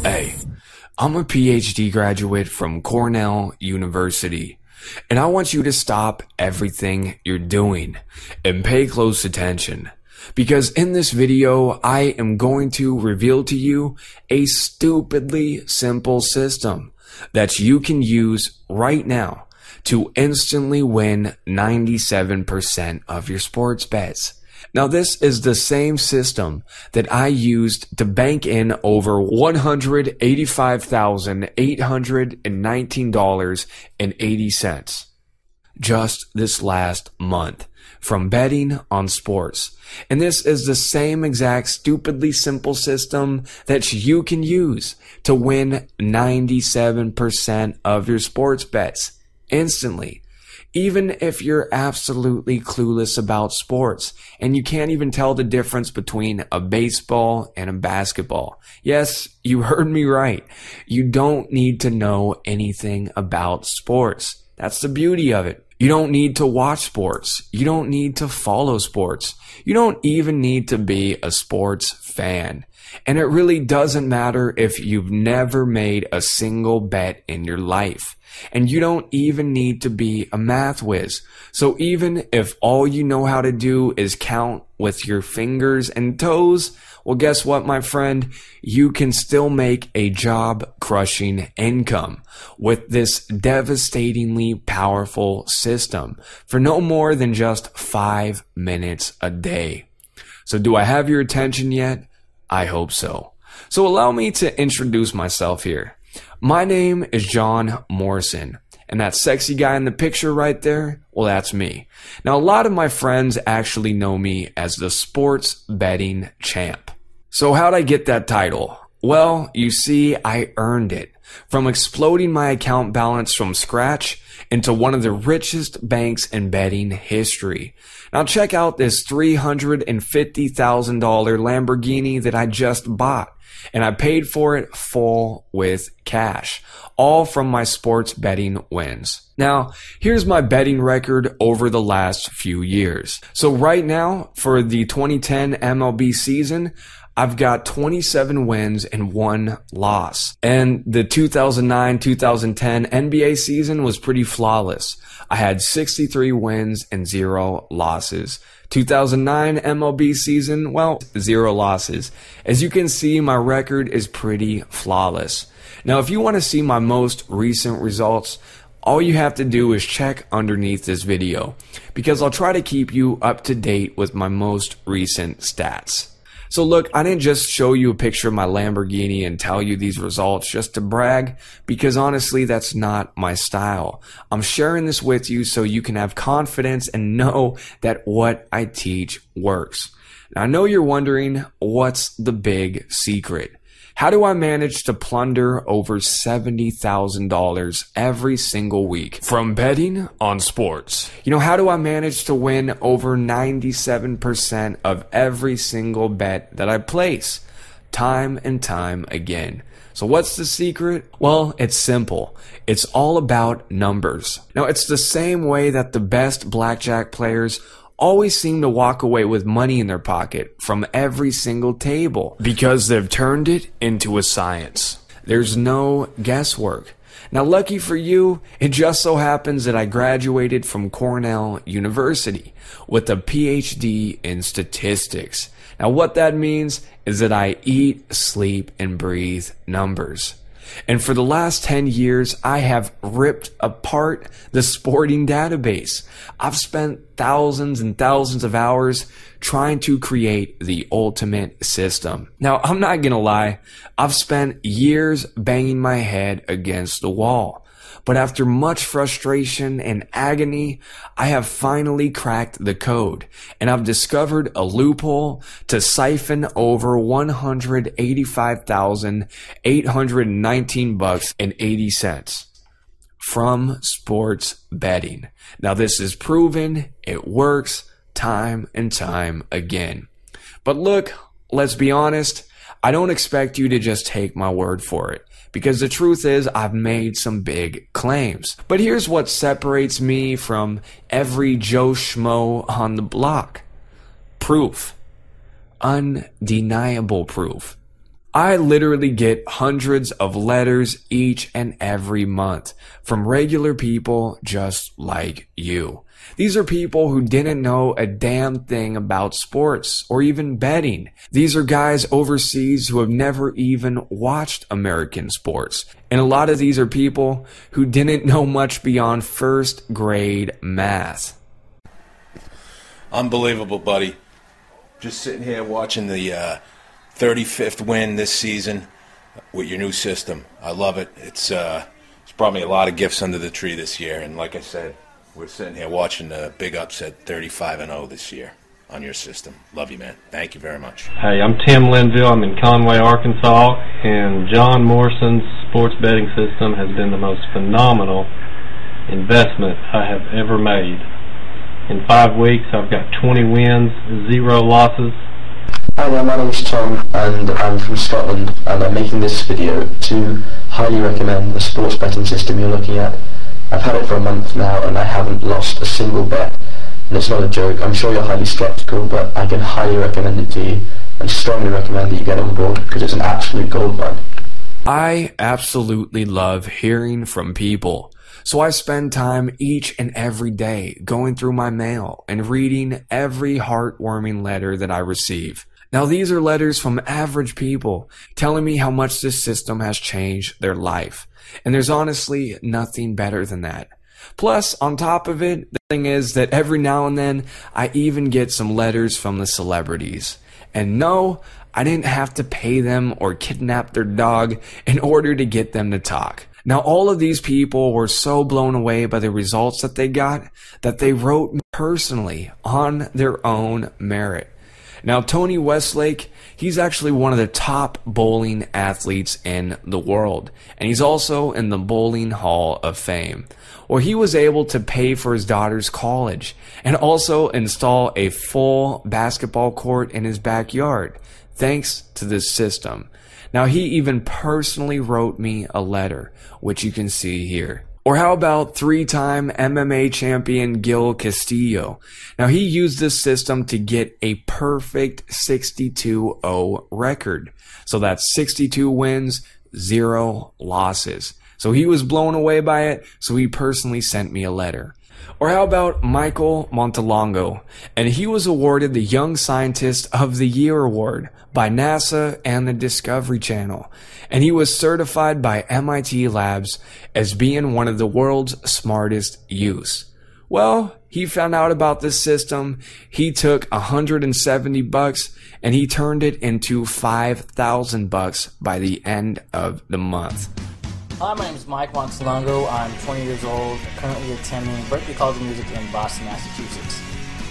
Hey, I'm a PhD graduate from Cornell University, and I want you to stop everything you're doing and pay close attention. Because in this video, I am going to reveal to you a stupidly simple system that you can use right now to instantly win 97% of your sports bets. Now, this is the same system that I used to bank in over $185,819.80 just this last month from betting on sports. And this is the same exact stupidly simple system that you can use to win 97% of your sports bets instantly. Even if you're absolutely clueless about sports and you can't even tell the difference between a baseball and a basketball. Yes, you heard me right. You don't need to know anything about sports. That's the beauty of it. You don't need to watch sports. You don't need to follow sports. You don't even need to be a sports fan. And it really doesn't matter if you've never made a single bet in your life. And you don't even need to be a math whiz. So even if all you know how to do is count with your fingers and toes, well, guess what, my friend? You can still make a job-crushing income with this devastatingly powerful system for no more than just 5 minutes a day. So do I have your attention yet? I hope so. So allow me to introduce myself here. My name is John Morrison, and that sexy guy in the picture right there, well, that's me. Now, a lot of my friends actually know me as the sports betting champ. So how'd I get that title? Well, you see, I earned it from exploding my account balance from scratch into one of the richest banks in betting history. Now check out this $350,000 Lamborghini that I just bought. And I paid for it full with cash, all from my sports betting wins. Now, here's my betting record over the last few years. So right now, for the 2010 MLB season, I've got 27 wins and 1 loss. And the 2009-2010 NBA season was pretty flawless. I had 63 wins and 0 losses. 2009 MLB season, well, 0 losses. As you can see, my record is pretty flawless. Now, if you want to see my most recent results, all you have to do is check underneath this video, because I'll try to keep you up to date with my most recent stats. So look, I didn't just show you a picture of my Lamborghini and tell you these results just to brag, because honestly, that's not my style. I'm sharing this with you so you can have confidence and know that what I teach works. Now, I know you're wondering, what's the big secret? How do I manage to plunder over $70,000 every single week from betting on sports? You know, how do I manage to win over 97% of every single bet that I place? Time and time again. So what's the secret? Well, it's simple. It's all about numbers. Now, it's the same way that the best blackjack players always seem to walk away with money in their pocket from every single table, because they've turned it into a science. There's no guesswork. Now, lucky for you, it just so happens that I graduated from Cornell University with a PhD in statistics. Now, what that means is that I eat, sleep, and breathe numbers. And for the last 10 years, I have ripped apart the sporting database. I've spent thousands and thousands of hours trying to create the ultimate system. Now, I'm not gonna lie, I've spent years banging my head against the wall. But after much frustration and agony, I have finally cracked the code, and I've discovered a loophole to siphon over $185,819.80 from sports betting. Now, this is proven. It works time and time again. But look, let's be honest, I don't expect you to just take my word for it, because the truth is I've made some big claims. But here's what separates me from every Joe Schmo on the block. Proof. Undeniable proof. I literally get hundreds of letters each and every month from regular people just like you. These are people who didn't know a damn thing about sports or even betting. These are guys overseas who have never even watched American sports. And a lot of these are people who didn't know much beyond first grade math. Unbelievable, buddy. Just sitting here watching the 35th win this season with your new system. I love it. It's brought me a lot of gifts under the tree this year. And like I said, we're sitting here watching the big upset 35-0 this year on your system. Love you, man. Thank you very much. Hey, I'm Tim Linville. I'm in Conway, Arkansas, and John Morrison's sports betting system has been the most phenomenal investment I have ever made. In 5 weeks, I've got 20 wins, 0 losses. Hi there, my name is Tom and I'm from Scotland, and I'm making this video to highly recommend the sports betting system you're looking at. I've had it for a month now and I haven't lost a single bet, and it's not a joke. I'm sure you're highly skeptical, but I can highly recommend it to you and strongly recommend that you get on board because it's an absolute gold mine. I absolutely love hearing from people. So I spend time each and every day going through my mail and reading every heartwarming letter that I receive. Now these are letters from average people telling me how much this system has changed their life. And there's honestly nothing better than that. Plus, on top of it, the thing is that every now and then I even get some letters from the celebrities. And no, I didn't have to pay them or kidnap their dog in order to get them to talk. Now, all of these people were so blown away by the results that they got that they wrote me personally on their own merit. Now, Tony Westlake, he's actually one of the top bowling athletes in the world, and he's also in the Bowling Hall of Fame, where he was able to pay for his daughter's college and also install a full basketball court in his backyard, thanks to this system. Now, he even personally wrote me a letter, which you can see here. Or how about 3-time MMA champion Gil Castillo? Now, he used this system to get a perfect 62-0 record. So that's 62 wins, 0 losses. So he was blown away by it, so he personally sent me a letter. Or how about Michael Montalongo? And he was awarded the Young Scientist of the Year award by NASA and the Discovery Channel. And he was certified by MIT Labs as being one of the world's smartest youths. Well, he found out about this system. He took $170 and he turned it into $5,000 by the end of the month. Hi, my name is Mike Montalongo. I'm 20 years old, currently attending Berklee College of Music in Boston, Massachusetts.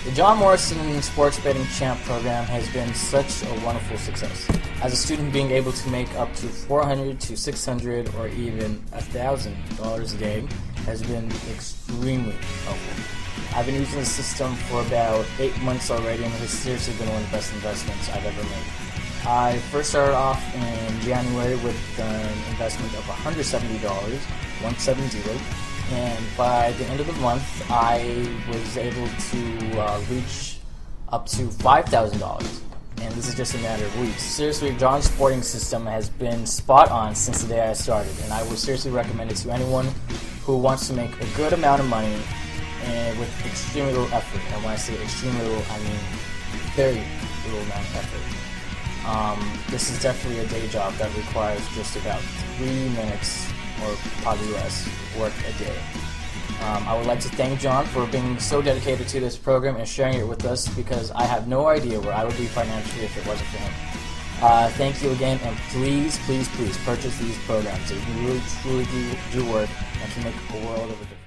The John Morrison Sports Betting Champ program has been such a wonderful success. As a student, being able to make up to $400 to $600 or even $1,000 a day has been extremely helpful. I've been using the system for about 8 months already, and it has seriously been one of the best investments I've ever made. I first started off in January with an investment of $170, 170, and by the end of the month, I was able to reach up to $5,000, and this is just a matter of weeks. Seriously, John's sporting system has been spot on since the day I started, and I would seriously recommend it to anyone who wants to make a good amount of money and with extremely little effort. And when I say extremely little, I mean very little amount of effort. This is definitely a day job that requires just about 3 minutes or probably less work a day. I would like to thank John for being so dedicated to this program and sharing it with us, because I have no idea where I would be financially if it wasn't for him. Thank you again, and please, please, please purchase these programs. They really, truly do work and can make a world of a difference.